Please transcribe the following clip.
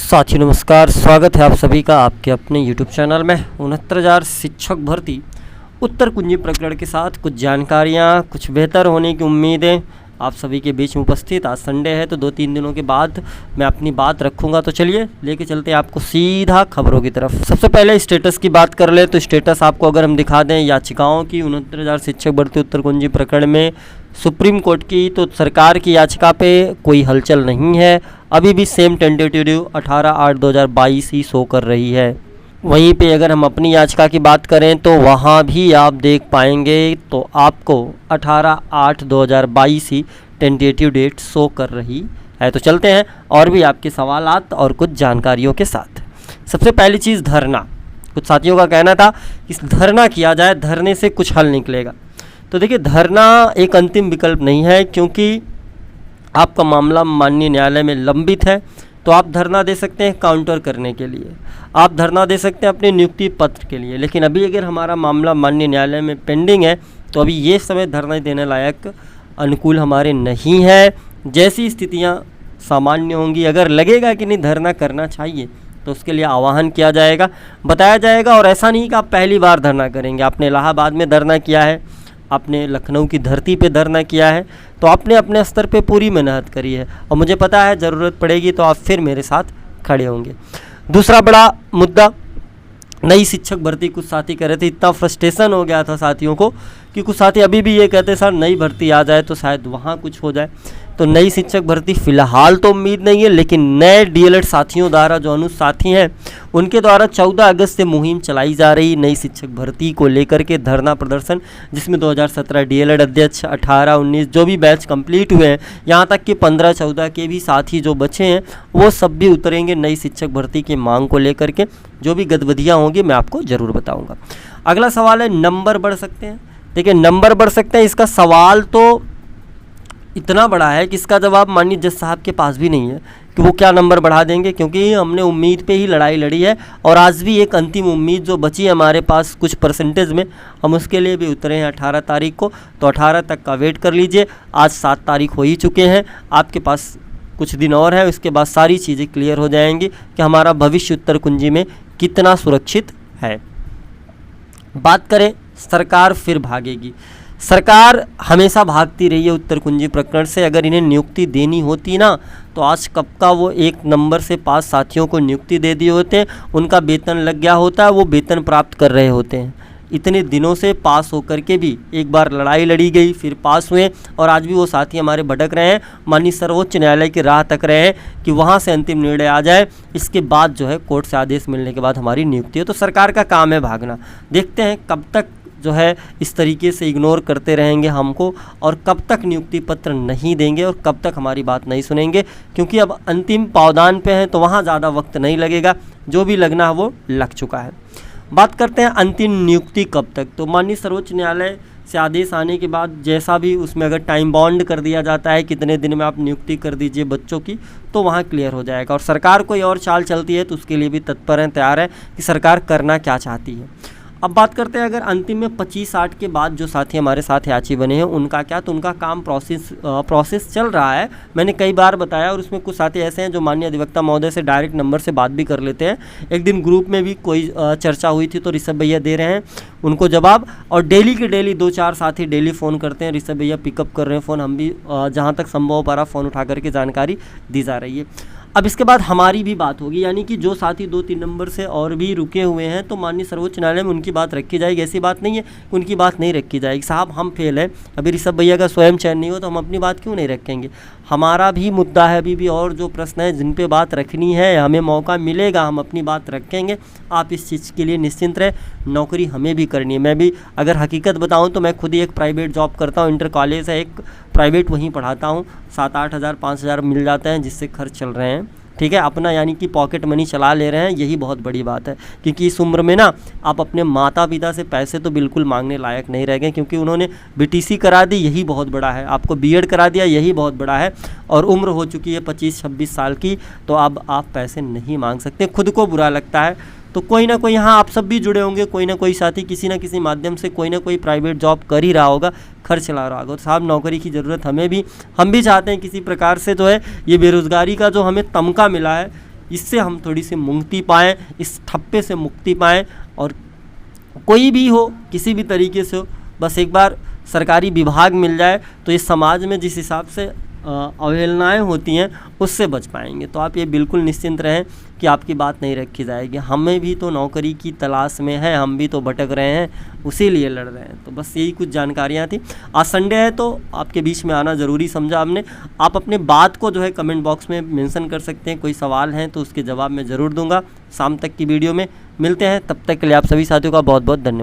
साथियों नमस्कार, स्वागत है आप सभी का आपके अपने YouTube चैनल में 69,000 शिक्षक भर्ती उत्तर कुंजी प्रकरण के साथ कुछ जानकारियां, कुछ बेहतर होने की उम्मीदें आप सभी के बीच में उपस्थित। आज संडे है तो 2-3 दिनों के बाद मैं अपनी बात रखूंगा। तो चलिए लेके चलते हैं आपको सीधा खबरों की तरफ। सबसे पहले स्टेटस की बात कर ले तो स्टेटस आपको अगर हम दिखा दें याचिकाओं की 69,000 शिक्षक भर्ती उत्तर कुंजी प्रकरण में सुप्रीम कोर्ट की, तो सरकार की याचिका पे कोई हलचल नहीं है। अभी भी सेम टेंटेटिव 18/8/2022 ही शो कर रही है। वहीं पे अगर हम अपनी याचिका की बात करें तो वहाँ भी आप देख पाएंगे तो आपको 18/8/2022 ही टेंटेटिव डेट शो कर रही है। तो चलते हैं और भी आपके सवालात और कुछ जानकारियों के साथ। सबसे पहली चीज़ धरना। कुछ साथियों का कहना था कि धरना किया जाए, धरने से कुछ हल निकलेगा। तो देखिए, धरना एक अंतिम विकल्प नहीं है, क्योंकि आपका मामला माननीय न्यायालय में लंबित है। तो आप धरना दे सकते हैं काउंटर करने के लिए, आप धरना दे सकते हैं अपने नियुक्ति पत्र के लिए। लेकिन अभी अगर हमारा मामला माननीय न्यायालय में पेंडिंग है तो अभी ये समय धरना देने लायक अनुकूल हमारे नहीं है। जैसी स्थितियां सामान्य होंगी, अगर लगेगा कि नहीं धरना करना चाहिए तो उसके लिए आह्वान किया जाएगा, बताया जाएगा। और ऐसा नहीं कि आप पहली बार धरना करेंगे। आपने इलाहाबाद में धरना किया है, आपने लखनऊ की धरती पे धरना किया है, तो आपने अपने स्तर पे पूरी मेहनत करी है और मुझे पता है ज़रूरत पड़ेगी तो आप फिर मेरे साथ खड़े होंगे। दूसरा बड़ा मुद्दा नई शिक्षक भर्ती। कुछ साथी कह रहे थे, इतना फ्रस्ट्रेशन हो गया था साथियों को कि कुछ साथी अभी भी ये कहते सर नई भर्ती आ जाए तो शायद वहाँ कुछ हो जाए। तो नई शिक्षक भर्ती फ़िलहाल तो उम्मीद नहीं है, लेकिन नए डीएलएड साथियों द्वारा जो अनुसाथी हैं उनके द्वारा 14 अगस्त से मुहिम चलाई जा रही नई शिक्षक भर्ती को लेकर के धरना प्रदर्शन, जिसमें 2017 डीएलएड अध्यक्ष, 18-19 जो भी बैच कंप्लीट हुए हैं, यहाँ तक कि 15-14 के भी साथी जो बचे हैं वो सब भी उतरेंगे नई शिक्षक भर्ती की मांग को लेकर के। जो भी गतिविधियाँ होंगी मैं आपको ज़रूर बताऊँगा। अगला सवाल है नंबर बढ़ सकते हैं। देखिए, नंबर बढ़ सकते हैं, इसका सवाल तो इतना बड़ा है कि इसका जवाब माननीय जज साहब के पास भी नहीं है कि वो क्या नंबर बढ़ा देंगे, क्योंकि हमने उम्मीद पे ही लड़ाई लड़ी है और आज भी एक अंतिम उम्मीद जो बची है हमारे पास कुछ परसेंटेज में, हम उसके लिए भी उतरे हैं 18 तारीख को। तो 18 तक का वेट कर लीजिए। आज 7 तारीख हो ही चुके हैं, आपके पास कुछ दिन और है, उसके बाद सारी चीज़ें क्लियर हो जाएंगी कि हमारा भविष्य उत्तर कुंजी में कितना सुरक्षित है। बात करें सरकार फिर भागेगी। सरकार हमेशा भागती रही है उत्तर कुंजी प्रकरण से। अगर इन्हें नियुक्ति देनी होती ना तो आज कब का वो 1 नंबर से 5 साथियों को नियुक्ति दे दिए होते हैं, उनका वेतन लग गया होता है, वो वेतन प्राप्त कर रहे होते हैं। इतने दिनों से पास होकर के भी एक बार लड़ाई लड़ी गई, फिर पास हुए और आज भी वो साथी हमारे भटक रहे हैं, माननीय सर्वोच्च न्यायालय की राह तक रहे हैं कि वहाँ से अंतिम निर्णय आ जाए। इसके बाद जो है कोर्ट से आदेश मिलने के बाद हमारी नियुक्ति है। तो सरकार का काम है भागना। देखते हैं कब तक जो है इस तरीके से इग्नोर करते रहेंगे हमको, और कब तक नियुक्ति पत्र नहीं देंगे और कब तक हमारी बात नहीं सुनेंगे, क्योंकि अब अंतिम पावदान पे हैं तो वहाँ ज़्यादा वक्त नहीं लगेगा। जो भी लगना है वो लग चुका है। बात करते हैं अंतिम नियुक्ति कब तक। तो माननीय सर्वोच्च न्यायालय से आदेश आने के बाद जैसा भी उसमें अगर टाइम बाउंड कर दिया जाता है कितने दिन में आप नियुक्ति कर दीजिए बच्चों की, तो वहाँ क्लियर हो जाएगा। और सरकार कोई और चाल चलती है तो उसके लिए भी तत्पर हैं, तैयार है कि सरकार करना क्या चाहती है। अब बात करते हैं अगर अंतिम में 25-8 के बाद जो साथी हमारे साथ याची बने हैं उनका क्या, तो उनका काम प्रोसेस चल रहा है। मैंने कई बार बताया, और उसमें कुछ साथी ऐसे हैं जो माननीय अधिवक्ता महोदय से डायरेक्ट नंबर से बात भी कर लेते हैं। एक दिन ग्रुप में भी कोई चर्चा हुई थी तो ऋषभ भैया दे रहे हैं उनको जवाब, और डेली के डेली 2-4 साथी डेली फ़ोन करते हैं। ऋषभ भैया पिकअप कर रहे हैं फ़ोन, हम भी जहाँ तक संभव हो पा रहा फ़ोन उठा करके जानकारी दी जा रही है। अब इसके बाद हमारी भी बात होगी, यानी कि जो साथी 2-3 नंबर से और भी रुके हुए हैं तो माननीय सर्वोच्च न्यायालय में उनकी बात रखी जाएगी। ऐसी बात नहीं है कि उनकी बात नहीं रखी जाएगी। साहब हम फेल हैं, अभी ऋषभ भैया का स्वयं चयन नहीं हो तो हम अपनी बात क्यों नहीं रखेंगे। हमारा भी मुद्दा है अभी भी, और जो प्रश्न है जिन पे बात रखनी है हमें मौका मिलेगा, हम अपनी बात रखेंगे। आप इस चीज़ के लिए निश्चिंत रहे, नौकरी हमें भी करनी है। मैं भी अगर हकीकत बताऊं तो मैं खुद ही एक प्राइवेट जॉब करता हूं, इंटर कॉलेज है एक प्राइवेट, वहीं पढ़ाता हूं। 7-8 हज़ार 5 हज़ार मिल जाते हैं जिससे खर्च चल रहे हैं, ठीक है, अपना यानी कि पॉकेट मनी चला ले रहे हैं। यही बहुत बड़ी बात है, क्योंकि इस उम्र में ना आप अपने माता पिता से पैसे तो बिल्कुल मांगने लायक नहीं रह गए, क्योंकि उन्होंने बीटीसी करा दी, यही बहुत बड़ा है, आपको बीएड करा दिया, यही बहुत बड़ा है, और उम्र हो चुकी है 25-26 साल की, तो अब आप पैसे नहीं मांग सकते। खुद को बुरा लगता है। तो कोई ना कोई, यहाँ आप सब भी जुड़े होंगे, कोई ना कोई साथी किसी ना किसी माध्यम से कोई ना कोई प्राइवेट जॉब कर ही रहा होगा, खर्च चला रहा होगा। तो साहब नौकरी की ज़रूरत हमें भी, हम भी चाहते हैं किसी प्रकार से जो है ये बेरोज़गारी का जो हमें तमगा मिला है इससे हम थोड़ी सी मुक्ति पाएँ, इस ठप्पे से मुक्ति पाएँ। और कोई भी हो, किसी भी तरीके से हो, बस एक बार सरकारी विभाग मिल जाए तो इस समाज में जिस हिसाब से अवहेलनाएँ होती हैं उससे बच पाएंगे। तो आप ये बिल्कुल निश्चिंत रहें कि आपकी बात नहीं रखी जाएगी। हमें भी तो नौकरी की तलाश में है, हम भी तो भटक रहे हैं, उसी लिए लड़ रहे हैं। तो बस यही कुछ जानकारियाँ थी। आज संडे है तो आपके बीच में आना ज़रूरी समझा हमने। आप अपने बात को जो है कमेंट बॉक्स में मेंशन कर सकते हैं, कोई सवाल हैं तो उसके जवाब मैं ज़रूर दूंगा शाम तक की वीडियो में। मिलते हैं, तब तक के लिए आप सभी साथियों का बहुत बहुत धन्यवाद।